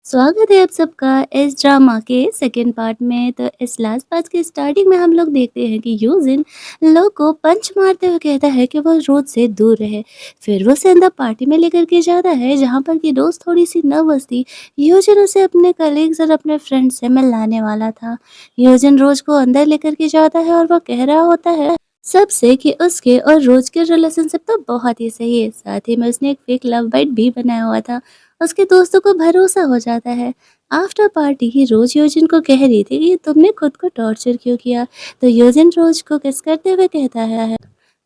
स्वागत है आप सबका इस ड्रामा के सेकंड पार्ट में। तो इस लास्ट पार्ट की स्टार्टिंग में हम लोग देखते हैं कि यूजिन लो को पंच मारते हुए कहता है कि वो रोज से दूर रहे। फिर वो उसे अंदर पार्टी में लेकर के जाता है जहाँ पर कि रोज थोड़ी सी नर्वस थी। यूजिन उसे अपने कलीग्स और अपने फ्रेंड से मिलाने वाला था। यूजिन रोज को अंदर लेकर के जाता है और वो कह रहा होता है सबसे कि उसके और रोज के रिलेशनशिप तो बहुत ही सही है। साथ ही में उसने एक फेक लव बाइट भी बनाया हुआ था। उसके दोस्तों को भरोसा हो जाता है। आफ्टर पार्टी ही रोज योजिन को कह रही थी कि तुमने खुद को टॉर्चर क्यों किया। तो योजिन रोज को किस करते हुए कहता है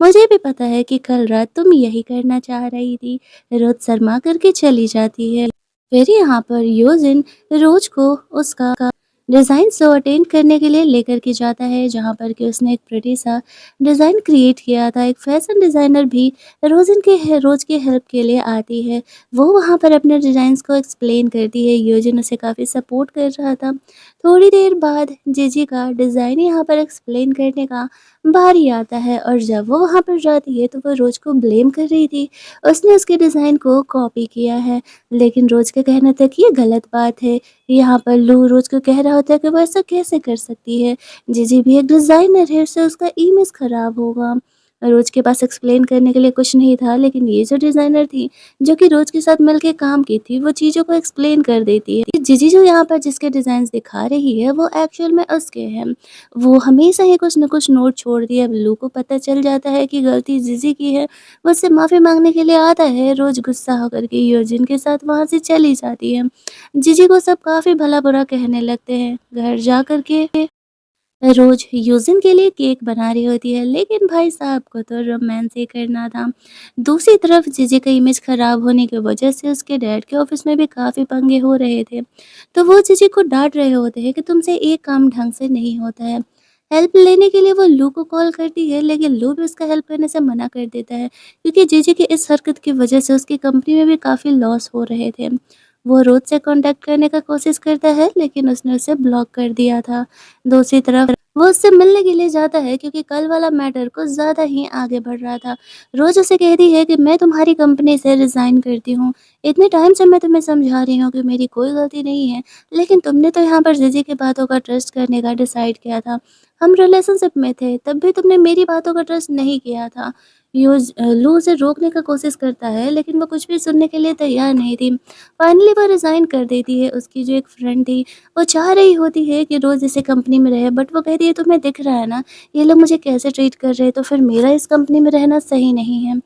मुझे भी पता है कि कल रात तुम यही करना चाह रही थी। रोज शर्मा करके चली जाती है। फिर यहाँ पर योजिन रोज को उसका डिज़ाइन शो अटेंड करने के लिए लेकर के जाता है जहाँ पर कि उसने एक प्रिटी सा डिज़ाइन क्रिएट किया था। एक फैशन डिज़ाइनर भी रोज़ की हेल्प के लिए आती है। वो वहाँ पर अपने डिज़ाइंस को एक्सप्लेन करती है। योजिन उसे काफ़ी सपोर्ट कर रहा था। थोड़ी देर बाद जीजी का डिज़ाइन यहाँ पर एक्सप्लेन करने का बारी आता है और जब वो वहाँ पर जाती है तो वो रोज़ को ब्लेम कर रही थी। उसने उसके डिज़ाइन को कॉपी किया है, लेकिन रोज़ का कहना था कि ये गलत बात है। यहाँ पर लू रोज़ को कह रहा होता है कि वो ऐसा कैसे कर सकती है, जीजी भी एक डिज़ाइनर है, उससे उसका इमेज खराब होगा। रोज़ के पास एक्सप्लेन करने के लिए कुछ नहीं था, लेकिन ये जो डिज़ाइनर थी, जो कि रोज़ के साथ मिलके काम की थी, वो चीज़ों को एक्सप्लेन कर देती है। जीजी जो यहाँ पर जिसके डिज़ाइन्स दिखा रही है, वो एक्चुअल में उसके हैं। वो हमेशा ही कुछ न कुछ नोट छोड़ दिए। अब लू को पता चल जाता है कि गलती जीजी की है, वो उससे माफ़ी माँगने के लिए आता है। रोज़ गुस्सा होकर के योजिन के साथ वहाँ से चली जाती है। जीजी को सब काफ़ी भला-बुरा कहने लगते हैं। घर जा कर के रोज़ यूजिन के लिए केक बना रही होती है, लेकिन भाई साहब को तो रोमांस ही करना था। दूसरी तरफ जीजी का इमेज खराब होने की वजह से उसके डैड के ऑफिस में भी काफ़ी पंगे हो रहे थे। तो वो जीजी को डाँट रहे होते हैं कि तुमसे एक काम ढंग से नहीं होता है। हेल्प लेने के लिए वो लू को कॉल करती है, लेकिन लू भी उसका हेल्प करने से मना कर देता है क्योंकि जीजी की इस हरकत की वजह से उसकी कंपनी में भी काफ़ी लॉस हो रहे थे। वो रोज़ से कॉन्टैक्ट करने का कोशिश करता है, लेकिन उसने उसे ब्लॉक कर दिया था। दूसरी तरफ वो उससे मिलने के लिए जाता है क्योंकि कल वाला मैटर कुछ ज़्यादा ही आगे बढ़ रहा था। रोज़ उसे कहती है कि मैं तुम्हारी कंपनी से रिज़ाइन करती हूँ। इतने टाइम से मैं तुम्हें समझा रही हूँ कि मेरी कोई गलती नहीं है, लेकिन तुमने तो यहाँ पर जीजी की बातों का ट्रस्ट करने का डिसाइड किया था। हम रिलेशनशिप में थे, तब भी तुमने मेरी बातों का ट्रस्ट नहीं किया था। लू उसे रोकने का कोशिश करता है, लेकिन वो कुछ भी सुनने के लिए तैयार नहीं थी। फाइनली वो रिज़ाइन कर देती है। उसकी जो एक फ्रेंड थी, वो चाह रही होती है कि रोज़ इसी कंपनी में रहे, बट वो कहती है तुम्हें दिख रहा है ना, ये लोग मुझे कैसे ट्रीट कर रहे हैं, तो फिर मेरा इस कंपनी में रहना सही नहीं है।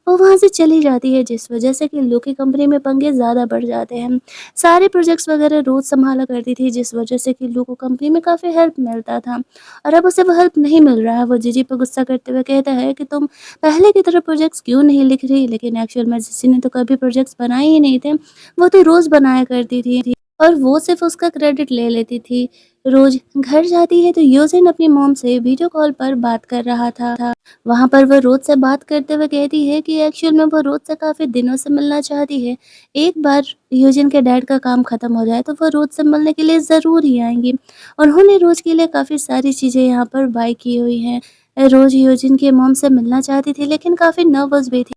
वो वहाँ से चली जाती है जिस वजह से कि लू की कंपनी में पंगे ज़्यादा बढ़ जाते हैं। सारे प्रोजेक्ट्स वगैरह रोज़ सँभाला करती थी जिस वजह से कि लू को कंपनी में काफ़ी हेल्प मिलता था, और अब उसे वो हेल्प नहीं मिल रहा है। वो जीजी पे गुस्सा करते हुए कहता है कि तुम पहले की तरह प्रोजेक्ट्स क्यों नहीं लिख रही, लेकिन एक्चुअल में जीजी ने तो कभी प्रोजेक्ट्स बनाए ही नहीं थे। वो तो रोज़ बनाया करती थी और वो सिर्फ़ उसका क्रेडिट ले लेती थी। रोज़ घर जाती है तो योज़िन अपनी मॉम से वीडियो कॉल पर बात कर रहा था। वहाँ पर वो रोज़ से बात करते हुए कहती है कि एक्चुअल में वो रोज़ से काफ़ी दिनों से मिलना चाहती है। एक बार योज़िन के डैड का काम ख़त्म हो जाए तो वो रोज़ से मिलने के लिए ज़रूर ही आएँगी। उन्होंने रोज़ के लिए काफ़ी सारी चीज़ें यहाँ पर बाय की हुई हैं। रोज़ योज़िन की मॉम से मिलना चाहती थी, लेकिन काफ़ी नर्वस भी थी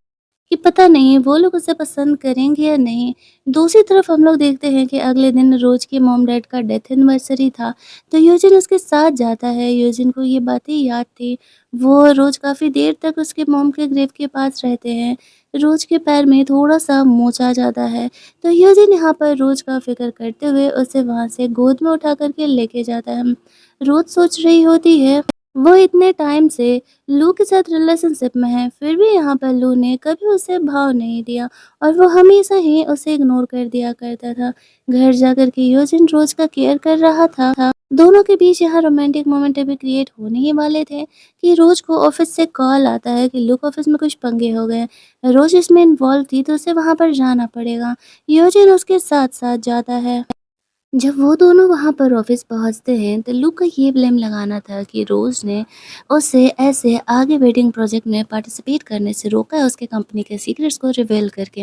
कि पता नहीं वो लोग उसे पसंद करेंगे या नहीं। दूसरी तरफ हम लोग देखते हैं कि अगले दिन रोज के मॉम डैड का डेथ एनिवर्सरी था, तो यूजिन उसके साथ जाता है। यूजिन को ये बातें याद थी। वो रोज काफ़ी देर तक उसके मॉम के ग्रेव के पास रहते हैं। रोज के पैर में थोड़ा सा मोच आ जाता है, तो यूजिन यहाँ पर रोज का फिक्र करते हुए उसे वहाँ से गोद में उठा करके लेके जाता है। रोज सोच रही होती है वो इतने टाइम से लू के साथ रिलेशनशिप में है, फिर भी यहाँ पर लू ने कभी उसे भाव नहीं दिया और वो हमेशा ही उसे इग्नोर कर दिया करता था। घर जाकर के योजिन रोज का केयर कर रहा था। दोनों के बीच यहाँ रोमांटिक मोमेंट अभी क्रिएट होने ही वाले थे कि रोज को ऑफिस से कॉल आता है कि लू के ऑफिस में कुछ पंगे हो गए। रोज इसमें इन्वॉल्व थी तो उसे वहाँ पर जाना पड़ेगा। योजिन उसके साथ साथ जाता है। जब वो दोनों वहाँ पर ऑफिस पहुँचते हैं तो लू का ये ब्लेम लगाना था कि रोज़ ने उसे ऐसे आगे वेडिंग प्रोजेक्ट में पार्टिसिपेट करने से रोका है उसके कंपनी के सीक्रेट्स को रिवील करके।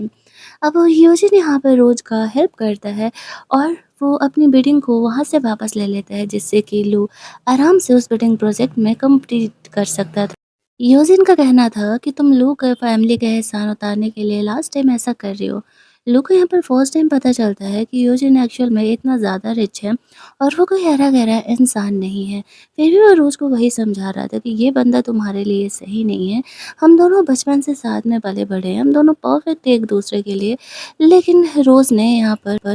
अब वो यूजिन यहाँ पर रोज़ का हेल्प करता है और वो अपनी बिडिंग को वहाँ से वापस ले लेता है जिससे कि लू आराम से उस वेडिंग प्रोजेक्ट में कंप्लीट कर सकता था। यूजिन का कहना था कि तुम लू का फैमिली का एहसान उतारने के लिए लास्ट टाइम ऐसा कर रही हो। लू को यहाँ पर फर्स्ट टाइम पता चलता है कि यूजिन एक्चुअल में इतना ज़्यादा रिच है और वो कोई हरा-गहरा इंसान नहीं है। फिर भी वो रोज़ को वही समझा रहा था कि ये बंदा तुम्हारे लिए सही नहीं है। हम दोनों बचपन से साथ में पले-बड़े हैं, हम दोनों परफेक्ट हैं एक-दूसरे के लिए। लेकिन रोज़ ने यहाँ पर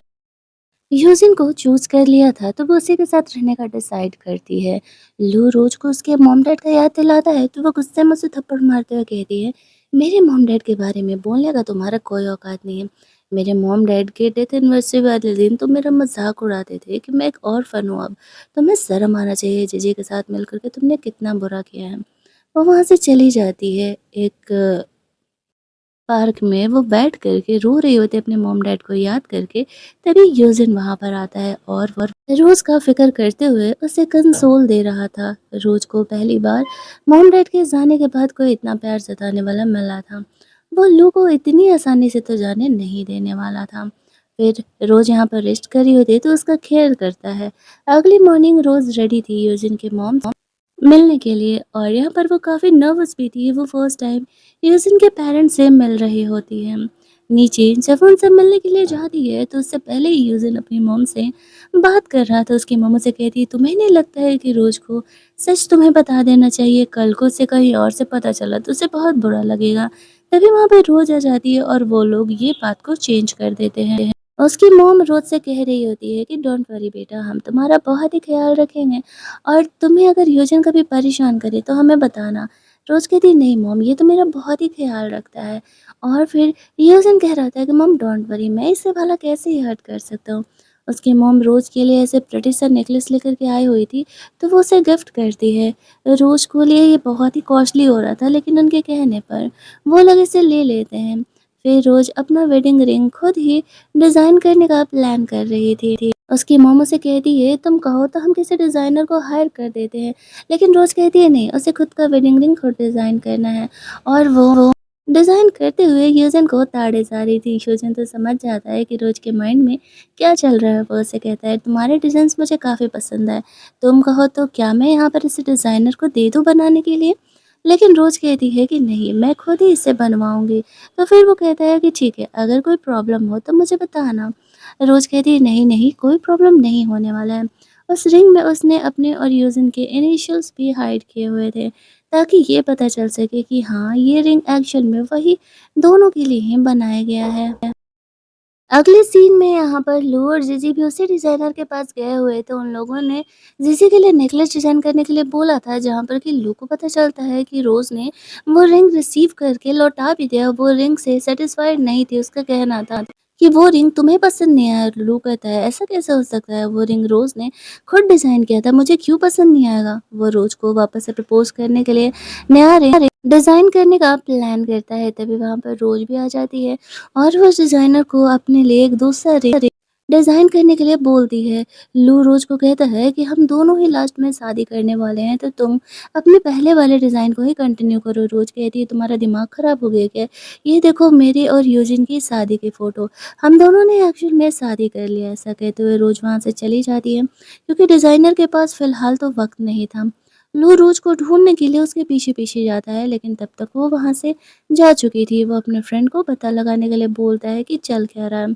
यूजिन को चूज़ कर लिया था, तो वो उसी के साथ रहने का डिसाइड करती है। लू रोज़ को उसके मॉम-डैड का याद दिलाता है, तो वो गुस्से में उसे थप्पड़ मारते हुए कहती है, "मेरे मॉम-डैड के बारे में बोलने का तुम्हारा कोई औकात नहीं है। मेरे मॉम-डैड के डेथ एनिवर्सरी वाले दिन तुम मेरा मज़ाक उड़ाते थे कि मैं एक ऑर्फन हूँ अब। तुम्हें शर्म आना चाहिए जीजी के साथ मिल कर के तुमने कितना बुरा किया है।" वो वहाँ से चली जाती है। एक पार्क में वो बैठ कर के रो रही होती है अपने मॉम-डैड को याद करके, तभी यूजिन वहाँ पर आता है और वो रोज़ का फ़िक्र करते हुए उसे कंसोल दे रहा था। रोज़ को पहली बार मॉम-डैड के जाने के बाद कोई इतना प्यार जताने वाला मिला था। वो लू को इतनी आसानी से तो जाने नहीं देने वाला था। फिर रोज़ यहाँ पर रेस्ट कर रही होती है तो उसका ख़्याल करता है। अगली मॉर्निंग रोज़ रेडी थी यूजिन के मॉम मिलने के लिए और यहाँ पर वो काफ़ी नर्वस भी थी। वो फर्स्ट टाइम यूजिन के पेरेंट्स से मिल रही होती है। नीचे जब वो उनसे मिलने के लिए जाती है तो उससे पहले ही यूजिन अपनी मॉम से बात कर रहा था। उसकी मॉम उसे कहती है, तुम्हें नहीं लगता है कि रोज़ को सच तुम्हें बता देना चाहिए? कल को उसे कहीं और से पता चला तो उसे बहुत बुरा लगेगा। तभी वहाँ पे रोज़ आ जाती है और वो लोग ये बात को चेंज कर देते हैं। उसकी मॉम रोज़ से कह रही होती है कि डोंट वरी बेटा, हम तुम्हारा बहुत ही ख़्याल रखेंगे और तुम्हें अगर योजन कभी परेशान करे तो हमें बताना। रोज़ कहती है, नहीं मॉम, ये तो मेरा बहुत ही ख़्याल रखता है। और फिर योजन कह रहा था कि मॉम डोंट वरी, मैं इससे भला कैसे ही हर्ट कर सकता हूँ। उसकी मॉम रोज़ के लिए ऐसे प्रेटी सा नेकलेस लेकर के आई हुई थी, तो वो उसे गिफ्ट करती है। रोज़ को लिए ये बहुत ही कॉस्टली हो रहा था, लेकिन उनके कहने पर वो लोग इसे ले लेते हैं। फिर रोज़ अपना वेडिंग रिंग खुद ही डिज़ाइन करने का प्लान कर रही थी। उसकी मॉम उसे कहती है, तुम कहो तो हम किसी डिज़ाइनर को हायर कर देते हैं। लेकिन रोज़ कहती है, नहीं, उसे खुद का वेडिंग रिंग खुद डिज़ाइन करना है। और वो डिज़ाइन करते हुए यूजन को ताड़े जा रही थी। यूजन तो समझ जाता है कि रोज़ के माइंड में क्या चल रहा है। वो उसे कहता है, तुम्हारे डिज़ाइंस मुझे काफ़ी पसंद है, तुम कहो तो क्या मैं यहाँ पर इसे डिज़ाइनर को दे दूँ बनाने के लिए? लेकिन रोज़ कहती है कि नहीं, मैं खुद ही इसे बनवाऊँगी। तो फिर वो कहता है कि ठीक है, अगर कोई प्रॉब्लम हो तो मुझे बताना। रोज़ कहती है, नहीं, नहीं, कोई प्रॉब्लम नहीं होने वाला है। उस रिंग में उसने अपने और यूजिन के इनिशियल्स भी हाइड किए हुए थे, ताकि ये पता चल सके कि हाँ, ये रिंग एक्चुअल में वही दोनों के लिए ही बनाया गया है। अगले सीन में यहाँ पर लू और जीजी भी उसी डिज़ाइनर के पास गए हुए थे। उन लोगों ने जीजी के लिए नेकलेस डिज़ाइन करने के लिए बोला था, जहाँ पर कि लू को पता चलता है कि रोज़ ने वो रिंग रिसीव करके लौटा भी दिया। वो रिंग से सैटिस्फाइड नहीं थी। उसका कहना था कि वो रिंग तुम्हें पसंद नहीं आया। लू कहता है, ऐसा कैसे हो सकता है? वो रिंग रोज़ ने खुद डिज़ाइन किया था, मुझे क्यों पसंद नहीं आएगा? वो रोज़ को वापस से प्रपोज़ करने के लिए नया रिंग डिज़ाइन करने का प्लान करता है। तभी वहाँ पर रोज़ भी आ जाती है और वो उस डिज़ाइनर को अपने लिए एक दूसरा डिज़ाइन करने के लिए बोलती है। लू रोज़ को कहता है कि हम दोनों ही लास्ट में शादी करने वाले हैं, तो तुम अपने पहले वाले डिज़ाइन को ही कंटिन्यू करो। रोज़ कहती है, तुम्हारा दिमाग ख़राब हो गया क्या? ये देखो मेरी और यूजिन की शादी की फ़ोटो, हम दोनों ने एक्चुअल में शादी कर लिया। ऐसा कहते हुए रोज़ वहाँ से चली जाती है, क्योंकि डिज़ाइनर के पास फ़िलहाल तो वक़्त नहीं था। लू रोज़ को ढूँढने के लिए उसके पीछे-पीछे जाता है, लेकिन तब तक वो वहाँ से जा चुकी थी। वो अपने फ्रेंड को पता लगाने के लिए बोलता है कि चल क्या रहा है।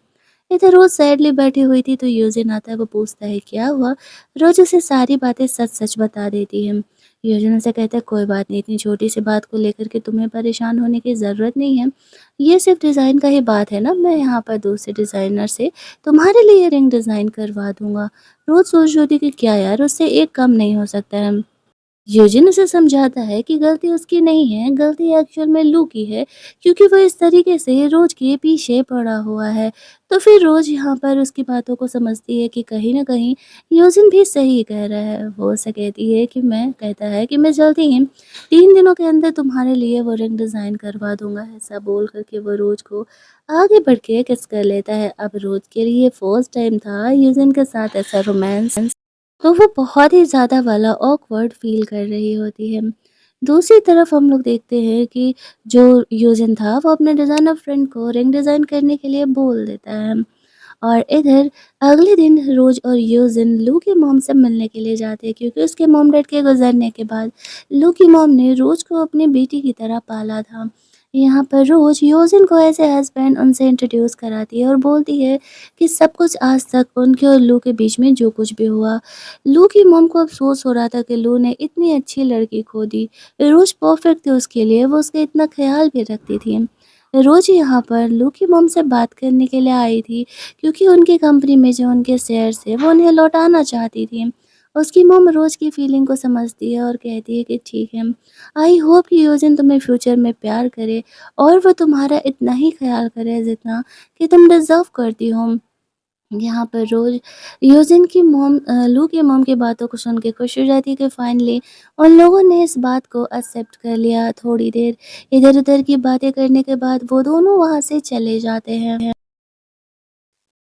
इधर रोज़ सैडली बैठी हुई थी तो यूजिन आता है। वो पूछता है क्या हुआ? रोज़ उसे सारी बातें सच-सच बता देती है। यूजिन उसे कहता है, कोई बात नहीं, इतनी छोटी सी बात को लेकर के तुम्हें परेशान होने की ज़रूरत नहीं है। ये सिर्फ डिज़ाइन का ही बात है ना, मैं यहाँ पर दूसरे डिज़ाइनर से तुम्हारे लिए रिंग डिज़ाइन करवा दूँगा। रोज़ सोच रही थी कि क्या यार, उससे एक कम नहीं हो सकता है। यूजिन उसे समझाता है कि गलती उसकी नहीं है, गलती एक्चुअल में लू की है, क्योंकि वो इस तरीके से रोज़ के पीछे पड़ा हुआ है। तो फिर रोज़ यहाँ पर उसकी बातों को समझती है कि कहीं न कहीं यूजिन भी सही कह रहा है। वो उसे कहती है कि मैं कहता है कि मैं जल्दी ही 3 दिनों के अंदर तुम्हारे लिए वो रिंग डिज़ाइन करवा दूँगा। ऐसा बोल कर के वो रोज़ को आगे बढ़ के किस कर लेता है। अब रोज़ के लिए फर्स्ट टाइम था यूजिन के साथ ऐसा रोमांस, तो वो बहुत ही ज़्यादा वाला ऑकवर्ड फ़ील कर रही होती है। दूसरी तरफ हम लोग देखते हैं कि जो यूजिन था वो अपने डिज़ाइनर फ्रेंड को रिंग डिज़ाइन करने के लिए बोल देता है। और इधर अगले दिन रोज़ और यूजिन लू की मॉम से मिलने के लिए जाते हैं, क्योंकि उसके मॉम डैड के गुज़रने के बाद लू की मॉम ने रोज़ को अपनी बेटी की तरह पाला था। यहाँ पर रोज़ योजिन को एज़ ए हस्बैंड उनसे इंट्रोड्यूस कराती है और बोलती है कि सब कुछ आज तक उनके और लू के बीच में जो कुछ भी हुआ। लू की मॉम को अफ़सोस हो रहा था कि लू ने इतनी अच्छी लड़की खो दी। रोज़ परफ़ेक्ट थी उसके लिए, वो उसका इतना ख़्याल भी रखती थी। रोज़ यहाँ पर लू की मॉम से बात करने के लिए आई थी क्योंकि उनकी कंपनी में जो उनके शेयर्स थे वो उन्हें लौटाना चाहती थी। उसकी मॉम रोज़ की फीलिंग को समझती है और कहती है कि ठीक है, आई होप कि योजिन तुम्हें फ्यूचर में प्यार करे और वो तुम्हारा इतना ही ख़्याल करे जितना कि तुम डिज़र्व करती हो। यहाँ पर रोज़ योजिन की मॉम लू की मॉम की बातों को सुन के खुश हो जाती है कि फाइनली उन लोगों ने इस बात को एक्सेप्ट कर लिया। थोड़ी देर इधर-उधर की बातें करने के बाद वो दोनों वहाँ से चले जाते हैं।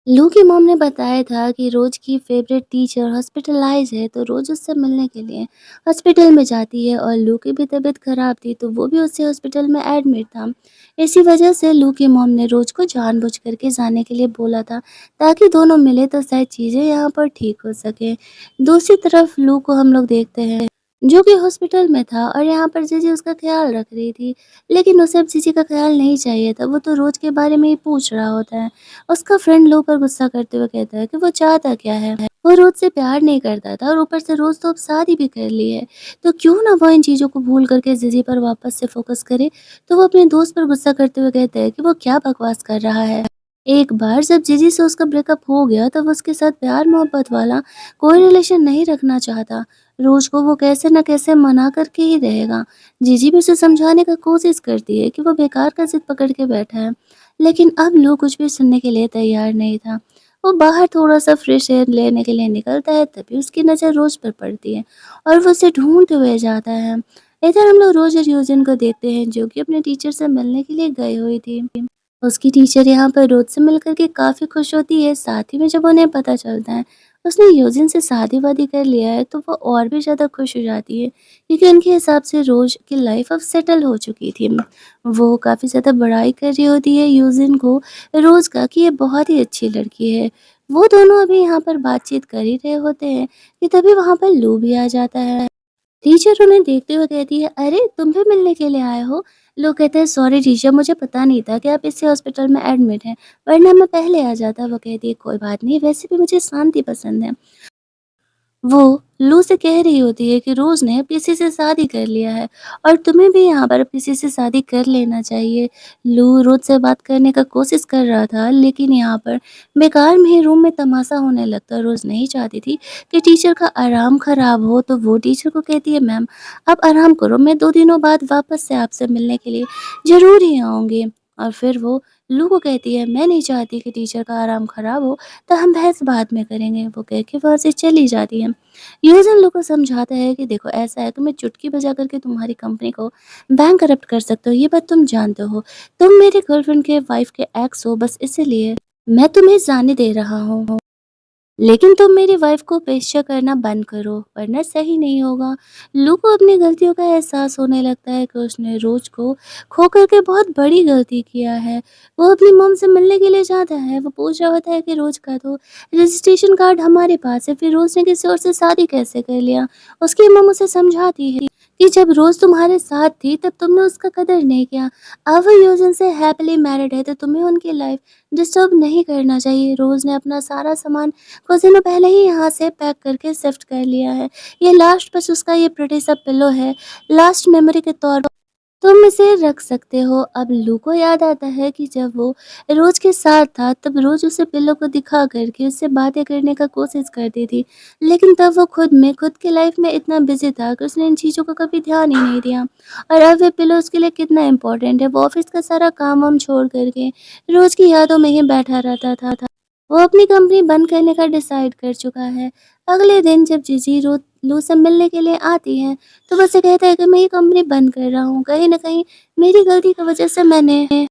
लू की मॉम ने बताया था कि रोज़ की फेवरेट टीचर हॉस्पिटलाइज़ है, तो रोज़ उससे मिलने के लिए हॉस्पिटल में जाती है और लू की भी तबीयत ख़राब थी, तो वो भी उसी हॉस्पिटल में एडमिट था। इसी वजह से लू की मॉम ने रोज़ को जानबूझ कर के जाने के लिए बोला था, ताकि दोनों मिले तो शायद चीज़ें यहाँ पर ठीक हो सकें। दूसरी तरफ लू को हम लोग देखते हैं, जो कि हॉस्पिटल में था और यहाँ पर जीजी उसका ख़्याल रख रही थी, लेकिन उसे अब जीजी का ख़्याल नहीं चाहिए था, वो तो रोज़ के बारे में ही पूछ रहा होता है। उसका फ्रेंड लो पर गुस्सा करते हुए कहता है कि वो चाहता क्या है? वो रोज़ से प्यार नहीं करता था और ऊपर से रोज़ तो अब शादी भी कर ली है। तो क्यों ना वो इन चीज़ों को भूल करके ज़िज़ी पर वापस से फ़ोकस करे। तो वो अपने दोस्त पर गुस्सा करते हुए कहता है कि वो क्या बकवास कर रहा है। एक बार जब जीजी से उसका ब्रेकअप हो गया तब उसके साथ प्यार मोहब्बत वाला कोई रिलेशन नहीं रखना चाहता। रोज़ को वो कैसे न कैसे मना करके ही रहेगा। जीजी भी उसे समझाने का कोशिश करती है कि वो बेकार का ज़िद पकड़ के बैठा है। लेकिन अब लो कुछ भी सुनने के लिए तैयार नहीं था। वो बाहर थोड़ा-सा फ्रेश एयर लेने के लिए निकलता है, तभी उसकी नज़र रोज़ पर पड़ती है और वो उसे ढूँढते हुए जाता है। इधर हम लोग रोज़ और यूजिन को देखते हैं जो कि अपने टीचर से मिलने के लिए गई हुई थी। उसकी टीचर यहाँ पर रोज़ से मिल कर के काफ़ी खुश होती है, साथ ही में जब उन्हें पता चलता है उसने यूजिन से शादी-वादी कर लिया है, तो वो और भी ज़्यादा खुश हो जाती है क्योंकि उनके हिसाब से रोज़ की लाइफ़ अब सेटल हो चुकी थी। वो काफ़ी ज़्यादा बड़ाई कर रही होती है यूजिन को रोज़ का कि ये बहुत ही अच्छी लड़की है। वो दोनों अभी यहाँ पर बातचीत कर ही रहे होते हैं कि तभी वहाँ पर लू भी आ जाता है। टीचर उन्हें देखते हुए कहती है, अरे तुम भी मिलने के लिए आए हो? लोग कहते हैं सॉरी टीचर, मुझे पता नहीं था कि आप इसी हॉस्पिटल में एडमिट हैं, वरना मैं पहले आ जाता। वो कहती है कोई बात नहीं, वैसे भी मुझे शांति पसंद है। वो लू से कह रही होती है कि रोज़ ने अब किसी से शादी कर लिया है और तुम्हें भी यहाँ पर अब किसी से शादी कर लेना चाहिए। लू रोज़ से बात करने का कोशिश कर रहा था, लेकिन यहाँ पर बेकार में ही रूम में तमाशा होने लगता। रोज़ नहीं चाहती थी कि टीचर का आराम ख़राब हो, तो वो टीचर को कहती है मैम आप आराम करो, मैं 2 दिनों बाद वापस से आपसे मिलने के लिए ज़रूर ही आऊँगी। और फिर वो लू को कहती है मैं नहीं चाहती कि टीचर का आराम ख़राब हो, तो हम बहस बाद में करेंगे। वो कह के वहाँ से चली जाती है। यूजुअल लोग को समझाता है कि देखो ऐसा है कि मैं चुटकी बजा करके तुम्हारी कंपनी को बैंकरप्ट कर सकता हूँ, ये बात तुम जानते हो। तुम मेरे गर्लफ्रेंड के वाइफ के एक्स हो, बस इसीलिए मैं तुम्हें जाने दे रहा हूँ। लेकिन तुम मेरी वाइफ को पेशा करना बंद करो, वरना सही नहीं होगा। लू को अपनी गलतियों का एहसास होने लगता है कि उसने रोज को खो करके बहुत बड़ी गलती किया है। वो अपनी मॉम से मिलने के लिए जाता है। वो पूछ रहा होता है कि रोज का तो रजिस्ट्रेशन कार्ड हमारे पास है, फिर रोज ने किसी और से शादी कैसे कर लिया। उसकी मॉम उसे समझाती है कि जब रोज तुम्हारे साथ थी तब तुमने उसका कदर नहीं किया। अब वो यूजन से हैप्पीली मैरिड है, तो तुम्हें उनकी लाइफ डिस्टर्ब नहीं करना चाहिए। रोज ने अपना सारा सामान कुछ दिनों पहले ही यहाँ से पैक करके शिफ्ट कर लिया है। ये लास्ट बस उसका ये प्रिटी सा पिलो है, लास्ट मेमोरी के तौर पर तुम इसे रख सकते हो। अब लू को याद आता है कि जब वो रोज के साथ था तब रोज उसे पिलो को दिखा करके उससे बातें करने का कोशिश करती थी, लेकिन तब वो खुद की लाइफ में इतना बिजी था कि उसने इन चीज़ों का कभी ध्यान ही नहीं दिया। और अब वे पिलो उसके लिए कितना इम्पोर्टेंट है। वो ऑफिस का सारा काम वाम छोड़ करके रोज की यादों में ही बैठा रहता था। वो अपनी कंपनी बंद करने का डिसाइड कर चुका है। अगले दिन जब जीजी रो लू से मिलने के लिए आती है, तो वो उसे कहता है कि मैं ये कंपनी बंद कर रहा हूँ। कहीं न कहीं मेरी गलती की वजह से मैंने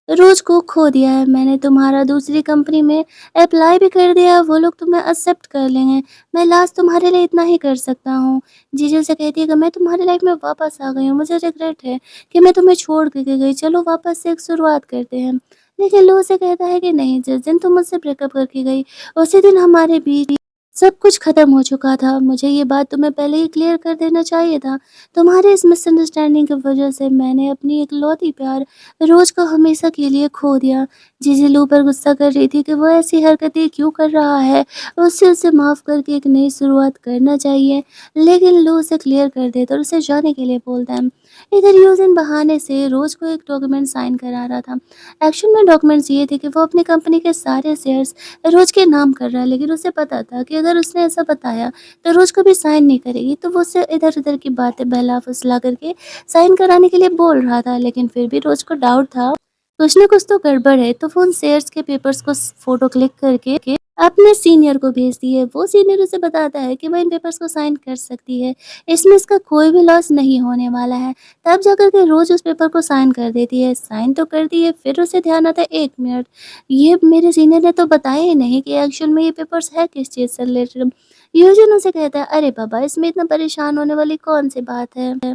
रोज़ को खो दिया है। मैंने तुम्हारा दूसरी कंपनी में अप्लाई भी कर दिया, वो लोग तुम्हें एक्सेप्ट कर लेंगे। मैं लास्ट तुम्हारे लिए इतना ही कर सकता हूँ। जीजी उसे कहती है कि मैं तुम्हारी लाइफ में वापस आ गई हूँ। मुझे रिग्रेट है कि मैं तुम्हें छोड़ के गई। चलो वापस से एक शुरुआत करते हैं। लेकिन लू उसे कहता है कि नहीं, जिस दिन तुम मुझसे ब्रेकअप करके गई, उसी दिन हमारे बीच सब कुछ ख़त्म हो चुका था। मुझे ये बात तुम्हें पहले ही क्लियर कर देना चाहिए था। तुम्हारे इस मिसअंडरस्टैंडिंग की वज़ह से मैंने अपनी इकलौती प्यार रोज़ को हमेशा के लिए खो दिया। जिसे लू पर गुस्सा कर रही थी कि वो ऐसी हरकतें क्यों कर रहा है, उससे उसे माफ़ करके एक नई शुरुआत करना चाहिए। लेकिन लू उसे क्लियर कर देता और उसे जाने के लिए बोलता है। इधर यूजिन बहाने से रोज़ को एक डॉक्यूमेंट साइन करा रहा था। एक्चुअल में डॉक्यूमेंट्स ये थे कि वो अपनी कंपनी के सारे शेयर्स रोज़ के नाम कर रहा है, लेकिन उसे पता था कि अगर उसने ऐसा बताया तो रोज़ कभी साइन नहीं करेगी, तो वो उससे इधर-उधर की बातें बहला-फुसला करके साइन कराने के लिए बोल रहा था। लेकिन फिर भी रोज़ को डाउट था, कुछ ना कुछ तो गड़बड़ है, तो वो उन शेयर्स के पेपर्स को फ़ोटो क्लिक करके अपने सीनियर को भेजती है। वो सीनियर उसे बताता है कि वो इन पेपर्स को साइन कर सकती है, इसमें इसका कोई भी लॉस नहीं होने वाला है। तब जाकर के रोज़ उस पेपर को साइन कर देती है। साइन तो करती है, फिर उसे ध्यान आता है 1 मिनट, ये मेरे सीनियर ने तो बताया ही नहीं कि एक्चुअल में ये पेपर्स है किस चीज़ से रिलेटेड। यूजुन उसे कहता है, अरे बाबा, इसमें इतना परेशान होने वाली कौन-सी बात है।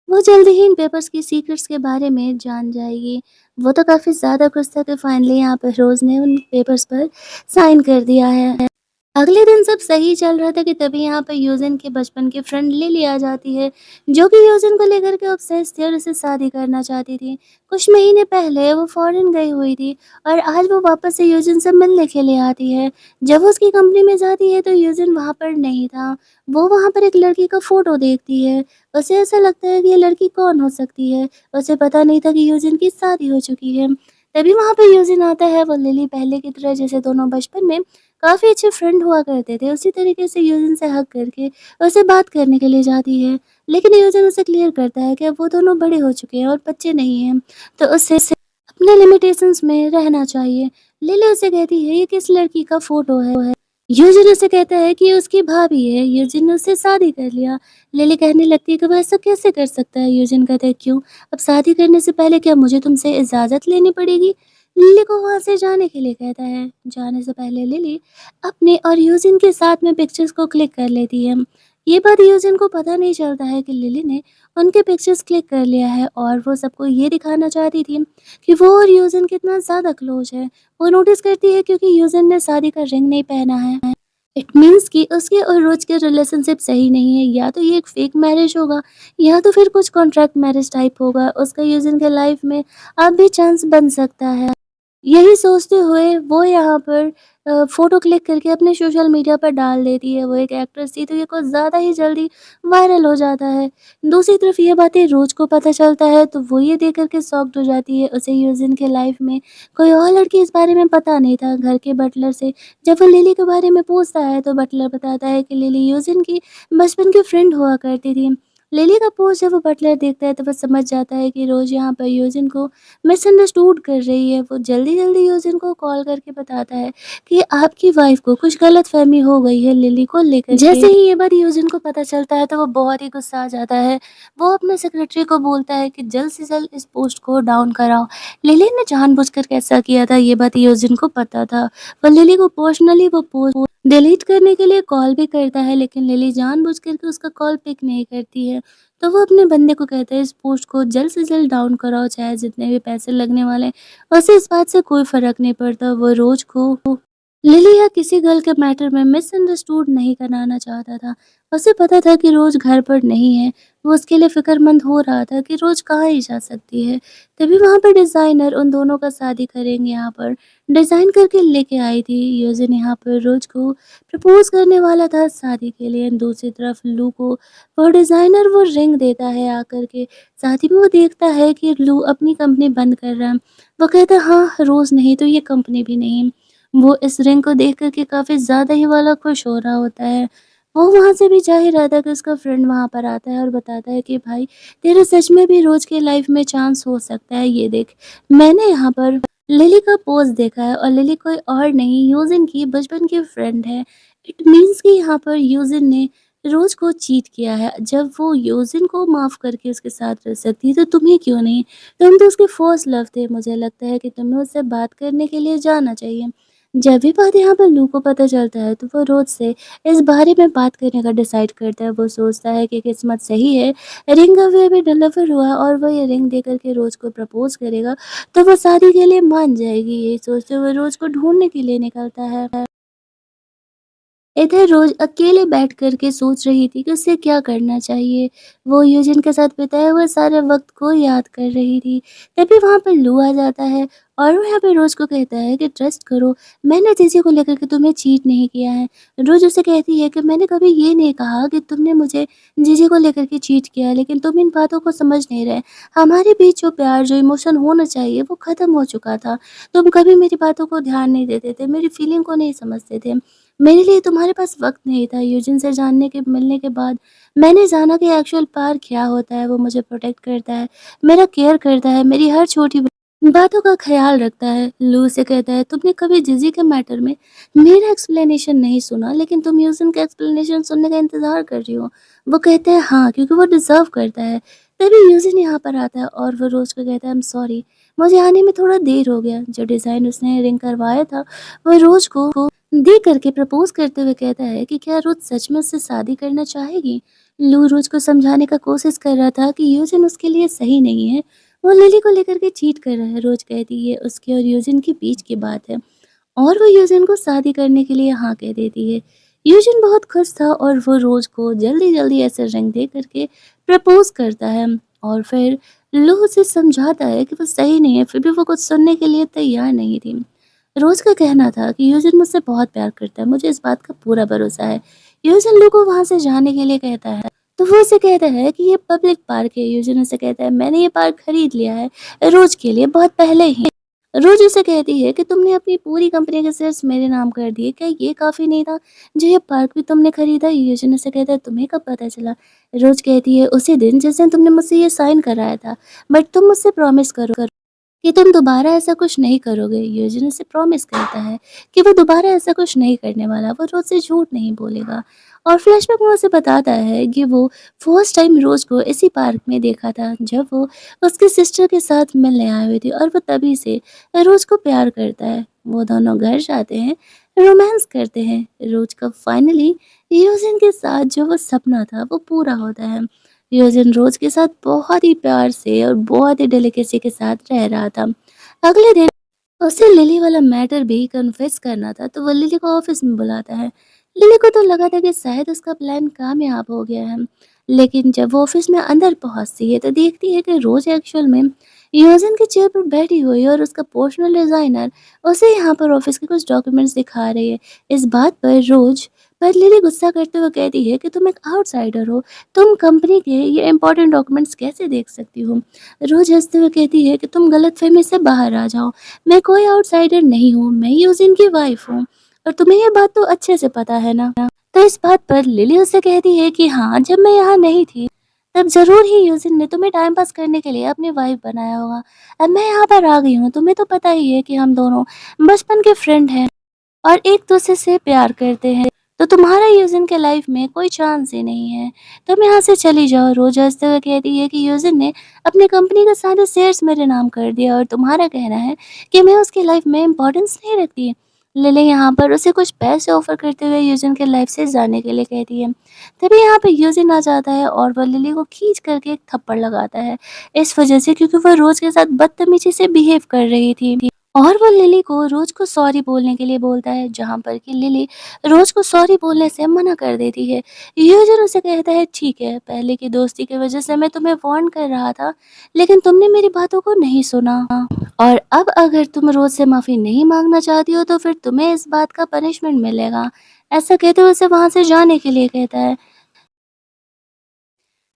वो जल्दी ही इन पेपर्स की सीक्रेट्स के बारे में जान जाएगी। वो तो काफ़ी ज़्यादा खुश था कि फाइनली यहाँ पे रोज़ ने उन पेपर्स पर साइन कर दिया है। अगले दिन सब सही चल रहा था कि तभी यहाँ पे यूजिन के बचपन की फ्रेंड लिली आ जाती है, जो कि यूजिन को लेकर के ऑब्सेस्ड थी और उससे शादी करना चाहती थी। कुछ महीने पहले वो फॉरेन गई हुई थी और आज वो वापस से यूजिन से मिलने के लिए आती है। जब वो उसकी कंपनी में जाती है तो यूजिन वहाँ पर नहीं था। वो वहाँ पर एक लड़की का फ़ोटो देखती है। उसे ऐसा लगता है कि ये लड़की कौन हो सकती है? उसे पता नहीं था कि यूजिन की शादी हो चुकी है। तभी वहाँ पे यूजिन आता है, वो लिली पहले की तरह जैसे दोनों बचपन में काफ़ी अच्छे फ्रेंड हुआ करते थे, उसी तरीके से यूजिन से हग करके उससे बात करने के लिए जाती है। लेकिन यूजिन उसे क्लियर करता है कि अब वो दोनों बड़े हो चुके हैं और बच्चे नहीं हैं, तो उससे अपने लिमिटेशंस में रहना चाहिए। लिली उसे कहती है, ये किस लड़की का फ़ोटो है? यूजिन उसे कहता है कि ये उसकी भाभी है, यूजिन ने उससे शादी कर लिया। लिली कहने लगती है कि वो ऐसा कैसे कर सकता है? यूजिन कहता है, क्यों? अब शादी करने से पहले क्या मुझे तुमसे इजाज़त लेनी पड़ेगी? लिली को वहाँ से जाने के लिए कहता है। जाने से पहले लिली अपने और यूजिन के साथ में पिक्चर्स को क्लिक कर लेती है। ये बात यूजिन को पता नहीं चलता है कि लिली ने उनके पिक्चर्स क्लिक कर लिया है और वो सबको ये दिखाना चाहती थी कि वो और यूजिन कितना ज़्यादा क्लोज है। वो नोटिस करती है क्योंकि यूजिन ने शादी का रिंग नहीं पहना है। इट मीन्स कि उसके और रोज के रिलेशनशिप सही नहीं है, या तो ये एक फेक मैरिज होगा या तो फिर कुछ कॉन्ट्रैक्ट मैरिज टाइप होगा। उसका यूजिन के लाइफ में अब भी चांस बन सकता है। यही सोचते हुए वो यहाँ पर फ़ोटो क्लिक करके अपने सोशल मीडिया पर डाल देती है। वो एक एक्ट्रेस थी तो ये कुछ ज़्यादा ही जल्दी वायरल हो जाता है। दूसरी तरफ ये बातें रोज़ को पता चलता है तो वो ये देख कर के शॉक्ड हो जाती है। उसे यूजिन के लाइफ में कोई और लड़की इस बारे में पता नहीं था। घर के बटलर से जब वो लिली के बारे में पूछता है तो बटलर बताता है कि लिली यूजिन की बचपन की फ्रेंड हुआ करती थी। लिली का पोस्ट जब वो बटलर देखता है तो वो समझ जाता है कि रोज़ यहाँ पर यूजिन को मिसअंडरस्टूड कर रही है। वो जल्दी-जल्दी यूजिन को कॉल करके बताता है कि आपकी वाइफ़ को कुछ गलतफ़हमी हो गई है लिली को लेकर के। जैसे ही ये बात यूजिन को पता चलता है तो वो बहुत ही गुस्सा आ जाता है। वो अपने सेक्रेटरी को बोलता है कि जल्द से जल्द इस पोस्ट को डाउन कराओ। लिली ने जानबूझकर कैसा किया था ये बात यूजिन को पता था। वो लिली को पर्सनली वो पोस्ट डिलीट करने के लिए कॉल भी करता है, लेकिन लिली जानबूझकर के उसका कॉल पिक नहीं करती है। तो वो अपने बंदे को कहता है, इस पोस्ट को जल्द से जल्द डाउन कराओ, चाहे जितने भी पैसे लगने वाले हैं। उसे इस बात से कोई फ़र्क नहीं पड़ता। वो रोज़ को लिली या किसी गर्ल के मैटर में मिसअंडरस्टूड नहीं कराना चाहता था। उसे पता था कि रोज़ घर पर नहीं है। वो उसके लिए फ़िक्रमंद हो रहा था कि रोज़ कहाँ ही जा सकती है। तभी वहाँ पर डिज़ाइनर उन दोनों का शादी करेंगे यहाँ पर डिज़ाइन करके लेके आई थी। यूजिन यहाँ पर रोज़ को प्रपोज़ करने वाला था शादी के लिए। दूसरी तरफ लू को वो डिज़ाइनर वो रिंग देता है आकर के। साथ ही में वो देखता है कि लू अपनी कंपनी बंद कर रहा है। वो कहता है, हाँ, रोज़ नहीं तो ये कंपनी भी नहीं। वो इस रिंग को देख कर के काफ़ी ज़्यादा ही वाला खुश हो रहा होता है। वो वहाँ से भी जा ही रहा था कि उसका फ्रेंड वहाँ पर आता है और बताता है कि भाई, तेरे सच में भी रोज़ की लाइफ में चांस हो सकता है, ये देख। मैंने यहाँ पर लिली का पोस्ट देखा है और लिली कोई और नहीं, यूजिन की बचपन की फ्रेंड है। इट मीन्स कि यहाँ पर यूजिन ने रोज़ को चीट किया है। जब वो यूजिन को माफ़ करके उसके साथ रह सकती है तो तुम्हें क्यों नहीं? तुम तो उसके फर्स्ट लव थे। मुझे लगता है कि तुम्हें उससे बात करने के लिए जाना चाहिए। जब भी बात यहाँ पर लू को पता चलता है तो वो रोज़ से इस बारे में बात करने का डिसाइड करता है। वो सोचता है कि किस्मत सही है, रिंग अभी अभी डिलीवर हुआ और वो ये रिंग देकर के रोज़ को प्रपोज़ करेगा तो वो शादी के लिए मान जाएगी। यही सोचते हुए रोज़ को ढूँढने के लिए निकलता है। इधर रोज अकेले बैठ कर के सोच रही थी कि उसे क्या करना चाहिए। वो यूजिन के साथ बिताया हुआ सारे वक़्त को याद कर रही थी। तभी वहाँ पर लू आ जाता है और वो यहाँ पे रोज़ को कहता है कि ट्रस्ट करो, मैंने जीजी को लेकर के तुम्हें चीट नहीं किया है। रोज़ उसे कहती है कि मैंने कभी ये नहीं कहा कि तुमने मुझे जीजी को लेकर के चीट किया है, लेकिन तुम इन बातों को समझ नहीं रहे। हमारे बीच जो प्यार, जो इमोशन होना चाहिए वो ख़त्म हो चुका था। तुम कभी मेरी बातों को ध्यान नहीं देते थे, मेरी फीलिंग को नहीं समझते थे। मेरे लिए तुम्हारे पास वक़्त नहीं था। यूजिन से जानने के मिलने के बाद मैंने जाना कि एक्चुअल प्यार क्या होता है। वो मुझे प्रोटेक्ट करता है, मेरा केयर करता है, मेरी हर छोटी बातों का ख़्याल रखता है। लू से कहता है, तुमने कभी जिजी के मैटर में मेरा एक्सप्लेनेशन नहीं सुना, लेकिन तुम यूजिन का एक्सप्लेनेशन सुनने का इंतज़ार कर रही हो। वो कहते हैं हाँ, क्योंकि वो डिज़र्व करता है। तभी यूजिन यहाँ पर आता है और वो रोज़ को कहता है, आई एम सॉरी, मुझे आने में थोड़ा देर हो गया। जो डिज़ाइन उसने रिंग करवाया था, वो रोज़ को दे करके प्रपोज़ करते हुए कहता है कि क्या रोज़ सच में उससे शादी करना चाहेगी? लू रोज़ को समझाने का कोशिश कर रहा था कि यूजिन उसके लिए सही नहीं है। वो लिली को लेकर के चीट कर रहा है। रोज़ कहती है उसके और यूजिन के बीच की बात है और वो यूजिन को शादी करने के लिए हाँ कह देती है। यूजिन बहुत खुश था और वो रोज़ को जल्दी-जल्दी ऐसे रिंग दे करके प्रपोज़ करता है और फिर लू उसे समझाता है कि वो सही नहीं है, फिर भी वो कुछ सुनने के लिए तैयार नहीं थी। रोज़ का कहना था कि यूजिन मुझसे बहुत प्यार करता है, मुझे इस बात का पूरा भरोसा है। यूजिन लू को वहाँ से जाने के लिए कहता है, तो वो उसे कहता है कि ये पब्लिक पार्क है। यूजिन उसे कहता है, मैंने ये पार्क खरीद लिया है रोज़ के लिए बहुत पहले ही। रोज़ उसे कहती है कि तुमने अपनी पूरी कंपनी के शेयर्स मेरे नाम कर दिए, क्या ये काफ़ी नहीं था? जो ये पार्क भी तुमने खरीदा? यूजिन उसे कहता है, तुम्हें कब पता चला? रोज़ कहती है, उसी दिन जिस दिन तुमने मुझसे ये साइन कराया था, बट तुम मुझसे प्रॉमिस करो कि तुम दोबारा ऐसा कुछ नहीं करोगे। यूजिन उसे प्रॉमिस करता है कि वो दोबारा ऐसा कुछ नहीं करने वाला, वो रोज़ से झूठ नहीं बोलेगा। और फ्लैशबैक में उसे बताता है कि वो फर्स्ट टाइम रोज़ को इसी पार्क में देखा था जब वो उसकी सिस्टर के साथ मिलने आई हुई थी और वो तभी से रोज़ को प्यार करता है। वो दोनों घर जाते हैं, रोमांस करते हैं। रोज़ का फाइनली यूजिन के साथ जो वो सपना था वो पूरा होता है। यूजिन रोज़ के साथ बहुत ही प्यार से और बहुत ही डेलिकेसी के साथ रह रहा था। अगले दिन उसे लिली वाला मैटर भी कन्फेस करना था, तो वो लिली को ऑफिस में बुलाता है। लिली को तो लगा था कि शायद उसका प्लान कामयाब हो गया है, लेकिन जब वो ऑफिस में अंदर पहुंचती है तो देखती है कि रोज एक्चुअल में यूजिन की चेयर पर बैठी हुई है और उसका पर्सनल डिजाइनर उसे यहाँ पर ऑफिस के कुछ डॉक्यूमेंट्स दिखा रही है। इस बात पर लिली गुस्सा करते हुए कहती है कि तुम एक आउटसाइडर हो, तुम कंपनी के ये इंपॉर्टेंट डॉक्यूमेंट्स कैसे देख सकती हो? रोज हंसते हुए कहती है कि तुम गलतफहमी से बाहर आ जाओ, मैं कोई आउटसाइडर नहीं हूँ, मैं यूजिन की वाइफ हूँ और तुम्हें ये बात तो अच्छे से पता है ना। तो इस बात पर लिली उससे कहती है कि हाँ, जब मैं यहाँ नहीं थी तब ज़रूर ही यूजिन ने तुम्हें टाइम पास करने के लिए अपनी वाइफ बनाया होगा। अब मैं यहाँ पर आ गई हूँ, तुम्हें तो पता ही है कि हम दोनों बचपन के फ्रेंड हैं और एक दूसरे से प्यार करते हैं, तो तुम्हारा यूजिन के लाइफ में कोई चांस ही नहीं है। तुम यहाँ से चली जाओ। रोज हंसते हुए कहती है कि यूजिन ने अपनी कंपनी के सारे शेयर्स मेरे नाम कर दिया और तुम्हारा कहना है कि मैं उसकी लाइफ में इम्पोर्टेंस नहीं रखती। लिली यहाँ पर उसे कुछ पैसे ऑफर करते हुए यूजिन के लाइफ से जाने के लिए कहती है। तभी यहाँ पे यूजिन आ जाता है और वह लिली को खींच करके एक थप्पड़ लगाता है, इस वजह से क्योंकि वह रोज के साथ बदतमीजी से बिहेव कर रही थी। और वो लिली को रोज को सॉरी बोलने के लिए बोलता है, जहाँ पर कि लिली रोज को सॉरी बोलने से मना कर देती है। यूजन उसे कहता है, ठीक है, पहले की दोस्ती की वजह से मैं तुम्हें वार्न कर रहा था, लेकिन तुमने मेरी बातों को नहीं सुना और अब अगर तुम रोज से माफी नहीं मांगना चाहती हो तो फिर तुम्हें इस बात का पनिशमेंट मिलेगा। ऐसा कहते हुए उसे वहां से जाने के लिए कहता है।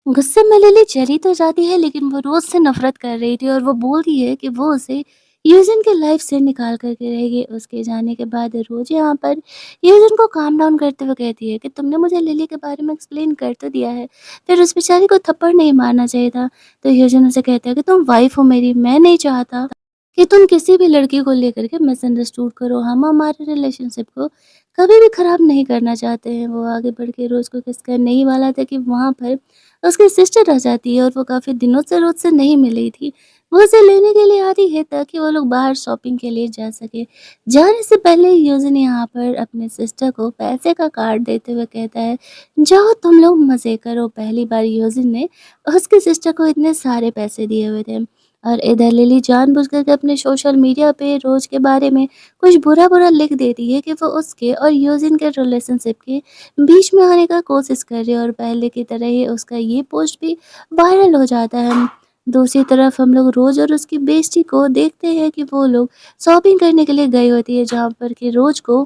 गुस्से में लिली चली तो जाती है, लेकिन वो रोज़ से नफ़रत कर रही थी और वो बोलती है कि वो उसे यूजिन के लाइफ से निकाल कर के रहेगी। उसके जाने के बाद रोज़ यहाँ पर यूजिन को काम डाउन करते हुए कहती है कि तुमने मुझे लिली के बारे में एक्सप्लेन कर तो दिया है, फिर उस बेचारी को थप्पड़ नहीं मारना चाहिए था। तो यूजिन उसे कहता है कि तुम वाइफ़ हो मेरी, मैं नहीं चाहता कि तुम किसी भी लड़की को लेकर के मिसअंडरस्टूड करो। हम हमारे रिलेशनशिप को कभी भी ख़राब नहीं करना चाहते हैं। वो आगे बढ़ के रोज़ को किस करने ही वाला था कि वहाँ पर उसकी सिस्टर आ जाती है और वो काफ़ी दिनों से रोज़ से नहीं मिली थी। वो उसे लेने के लिए आती है ताकि वो लोग बाहर शॉपिंग के लिए जा सकें। जाने से पहले यूजिन यहाँ पर अपने सिस्टर को पैसे का कार्ड देते हुए कहता है, जाओ तुम लोग मज़े करो। पहली बार यूजिन ने उसकी सिस्टर को इतने सारे पैसे दिए हुए थे। और इधर लिली जानबूझकर के अपने सोशल मीडिया पे रोज़ के बारे में कुछ बुरा-बुरा लिख देती है कि वो उसके और यूजिन के रिलेशनशिप के बीच में आने का कोशिश कर रही है और पहले की तरह ही उसका ये पोस्ट भी वायरल हो जाता है। दूसरी तरफ हम लोग रोज़ और उसकी बेस्टी को देखते हैं कि वो लोग शॉपिंग करने के लिए गई होती है, जहाँ पर कि रोज़ को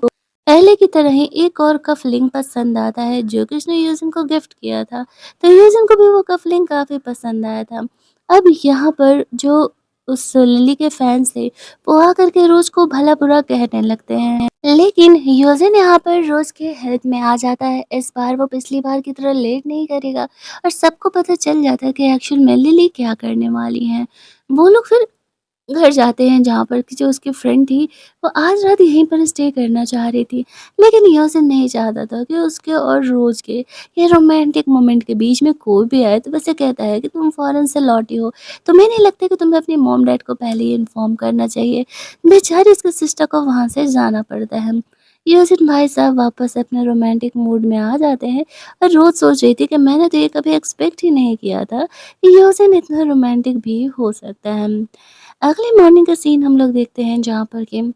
पहले की तरह ही एक और कफलिंग पसंद आता है जो कि उसने यूजिन को गिफ्ट किया था। तो यूजिन को भी वो कफलिंग काफ़ी पसंद आया था। अब यहाँ पर जो उस लिली के फैन्स थे, वो आकर के रोज़ को भला-बुरा कहने लगते हैं। लेकिन यूजिन यहाँ पर रोज़ के हेल्थ में आ जाता है। इस बार वो पिछली बार की तरह लेट नहीं करेगा और सबको पता चल जाता है कि एक्चुअल में लिली क्या करने वाली हैं। वो लोग फिर घर जाते हैं जहाँ पर कि जो उसकी फ्रेंड थी, वो आज रात यहीं पर स्टे करना चाह रही थी। लेकिन योज़िन नहीं चाहता था कि उसके और रोज़ के ये रोमांटिक मोमेंट के बीच में कोई भी आए तो बस ये कहता है कि तुम फ़ॉरेन से लौटी हो, तुम्हें नहीं लगता कि तुम्हें अपनी मॉम-डैड को पहले ही इन्फॉर्म करना चाहिए। बेचारी उसकी सिस्टर को वहाँ से जाना पड़ता है। योज़िन भाई साहब वापस अपने रोमांटिक मूड में आ जाते हैं और रोज़ सोच रही थी कि मैंने तो ये कभी एक्सपेक्ट ही नहीं किया था कि योज़िन इतना रोमांटिक भी हो सकता है। अगले मॉर्निंग का सीन हम लोग देखते हैं जहाँ पर कि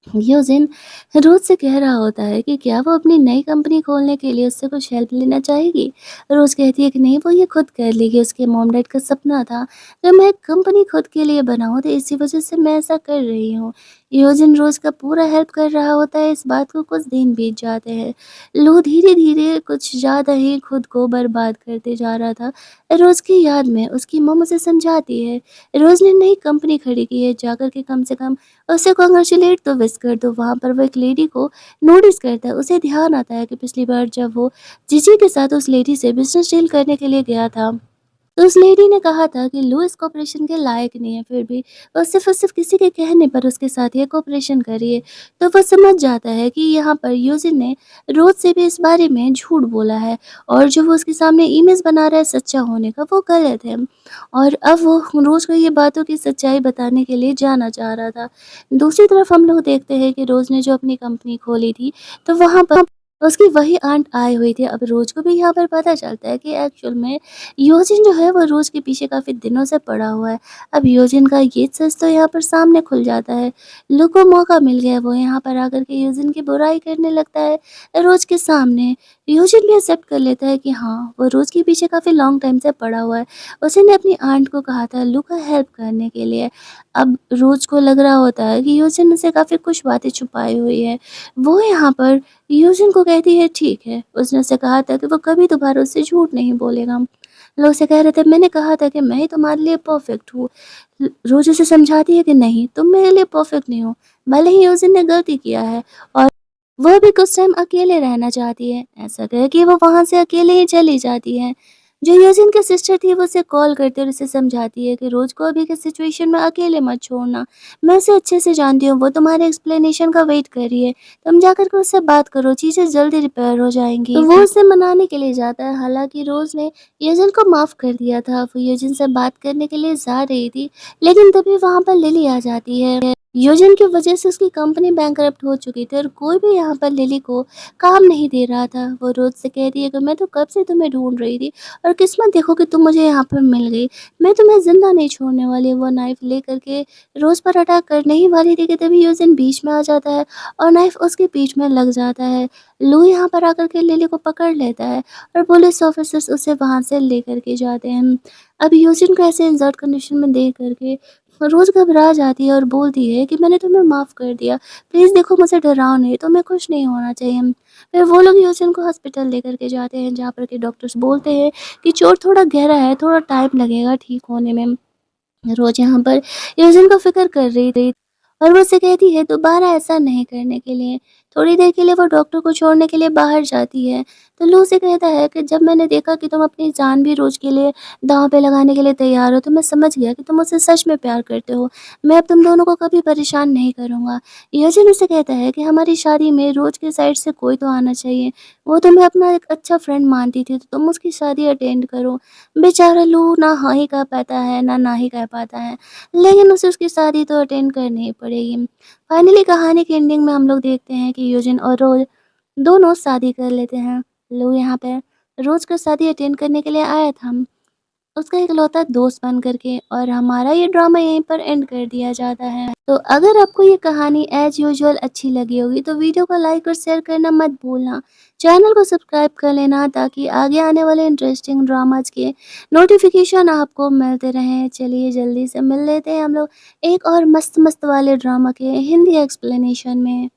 यूजिन रोज से कह रहा होता है कि क्या वो अपनी नई कंपनी खोलने के लिए उससे कुछ हेल्प लेना चाहेगी। रोज कहती है कि नहीं, वो ये खुद कर लेगी, उसके मॉम डैड का सपना था कि मैं एक कंपनी खुद के लिए बनाऊं, तो इसी वजह से मैं ऐसा कर रही हूँ। यूजिन रोज का पूरा हेल्प कर रहा होता है। इस बात को कुछ दिन बीत जाते हैं। लो धीरे धीरे कुछ ज़्यादा ही खुद को बर्बाद करते जा रहा था। रोज की याद में उसकी मम उसे समझाती है, रोज ने नई कंपनी खड़ी की है, जाकर के कम से कम उसे कांग्रेचुलेट तो विश कर दो। वहाँ पर वो एक लेडी को नोटिस करता है। उसे ध्यान आता है कि पिछली बार जब वो जीजी के साथ उस लेडी से बिज़नेस डील करने के लिए गया था, तो उस लेडी ने कहा था कि लो इस कॉपरेशन के लायक नहीं है, फिर भी वो सिर्फ़ और सिर्फ़ किसी के कहने पर उसके साथ ये कॉपरेशन कर रही है। तो वो समझ जाता है कि यहाँ पर यूजिन ने रोज़ से भी इस बारे में झूठ बोला है और जो वो उसके सामने इमेज बना रहा है सच्चा होने का, वो गलत है। और अब वो रोज़ को ये बातों की सच्चाई बताने के लिए जाना चाह रहा था। दूसरी तरफ हम लोग देखते हैं कि रोज़ ने जो अपनी कंपनी खोली थी, तो वहाँ पर उसकी वही आंट आई हुई थी। अब रोज़ को भी यहाँ पर पता चलता है कि एक्चुअल में योजिन जो है वो रोज़ के पीछे काफ़ी दिनों से पड़ा हुआ है। अब योजिन का ये सच तो यहाँ पर सामने खुल जाता है। लू को मौका मिल गया, वो यहाँ पर आकर के योजिन की बुराई करने लगता है रोज़ के सामने। योजिन भी एक्सेप्ट कर लेता है कि हाँ, वो रोज़ के पीछे काफ़ी लॉन्ग टाइम से पड़ा हुआ है। उसने अपनी आंट को कहा था लू का हेल्प करने के लिए। अब रोज़ को लग रहा होता है कि योजिन से काफ़ी कुछ बातें छुपाई हुई है। वो यहाँ पर यूजिन को कहती है ठीक है, उसने उसे कहा था कि वो कभी दोबारा उससे झूठ नहीं बोलेगा। लोग उसे कह रहे थे मैंने कहा था कि मैं ही तुम्हारे लिए परफेक्ट हूँ। रोज़ उसे समझाती है कि नहीं, तुम मेरे लिए परफेक्ट नहीं हो। भले ही यूजिन ने गलती किया है और वो भी कुछ टाइम अकेले रहना चाहती है। ऐसा कह के वो वहाँ से अकेले ही चली जाती है। जो यूजिन की सिस्टर थी वो उसे कॉल करती है और उसे समझाती है कि रोज़ को अभी के सिचुएशन में अकेले मत छोड़ना। मैं उसे अच्छे से जानती हूँ, वो तुम्हारे एक्सप्लेनेशन का वेट कर रही है। तुम जाकर के उससे बात करो, चीज़ें जल्दी रिपेयर हो जाएँगी। तो वो उसे मनाने के लिए जाता है। हालाँकि रोज़ ने यूजिन को माफ़ कर दिया था। वो यूजिन से बात करने के लिए जा रही थी, लेकिन तभी वहाँ पर लिली आ जाती है। यूजिन की वजह से उसकी कंपनी बैंकरप्ट हो चुकी थी और कोई भी यहाँ पर लिली को काम नहीं दे रहा था। वो रोज़ से कहती है कि मैं तो कब से तुम्हें ढूँढ रही थी और किस्मत देखो कि तुम मुझे यहाँ पर मिल गई। मैं तुम्हें ज़िंदा नहीं छोड़ने वाली। वो नाइफ़ लेकर के रोज़ पर अटैक करने ही वाली थी कि तभी यूजिन बीच में आ जाता है और नाइफ़ उसके पीठ में लग जाता है। लू यहाँ पर आकर के लिली को पकड़ लेता है और पुलिस ऑफिसर्स उसे वहाँ से लेकर के जाते हैं। अब यूजिन को ऐसे इंसर्ट कंडीशन में देख करके रोज़ घबरा जाती है और बोलती है कि मैंने तुम्हें माफ़ कर दिया, प्लीज़ देखो मुझे डराओ नहीं, तुम्हें कुछ नहीं होना चाहिए। फिर वो लोग यूजिन को हॉस्पिटल लेकर के जाते हैं जहाँ पर के डॉक्टर्स बोलते हैं कि चोट थोड़ा गहरा है, थोड़ा टाइम लगेगा ठीक होने में। रोज़ यहाँ पर यूजिन को फ़िक्र कर रही थी और वो उसे कहती है दोबारा ऐसा नहीं करने के लिए। थोड़ी देर के लिए वो डॉक्टर को छोड़ने के लिए बाहर जाती है, तो लू उसे कहता है कि जब मैंने देखा कि तुम अपनी जान भी रोज़ के लिए दाँव पे लगाने के लिए तैयार हो, तो मैं समझ गया कि तुम मुझसे सच में प्यार करते हो। मैं अब तुम दोनों को कभी परेशान नहीं करूँगा। यूजिन उसे कहता है कि हमारी शादी में रोज़ की साइड से कोई तो आना चाहिए। वो तुम्हें अपना एक अच्छा फ्रेंड मानती थी, तो तुम उसकी शादी अटेंड करो। बेचारा लू ना हाँ ही कह पाता है, ना ही कह पाता है, लेकिन उसे उसकी शादी तो अटेंड करनी ही पड़ेगी। फाइनली कहानी के एंडिंग में हम लोग देखते हैं कि यूजिन और रोज़ दोनों शादी कर लेते हैं। लू यहाँ पे रोज़ का शादी अटेंड करने के लिए आया था उसका इकलौता दोस्त बन कर के, और हमारा ये ड्रामा यहीं पर एंड कर दिया जाता है। तो अगर आपको ये कहानी एज़ यूजुअल अच्छी लगी होगी तो वीडियो को लाइक और शेयर करना मत भूलना। चैनल को सब्सक्राइब कर लेना ताकि आगे आने वाले इंटरेस्टिंग ड्रामाज़ के नोटिफ़िकेशन आपको मिलते रहें। चलिए जल्दी से मिल लेते हैं हम लोग एक और मस्त-मस्त वाले ड्रामा के हिंदी एक्सप्लेनेशन में।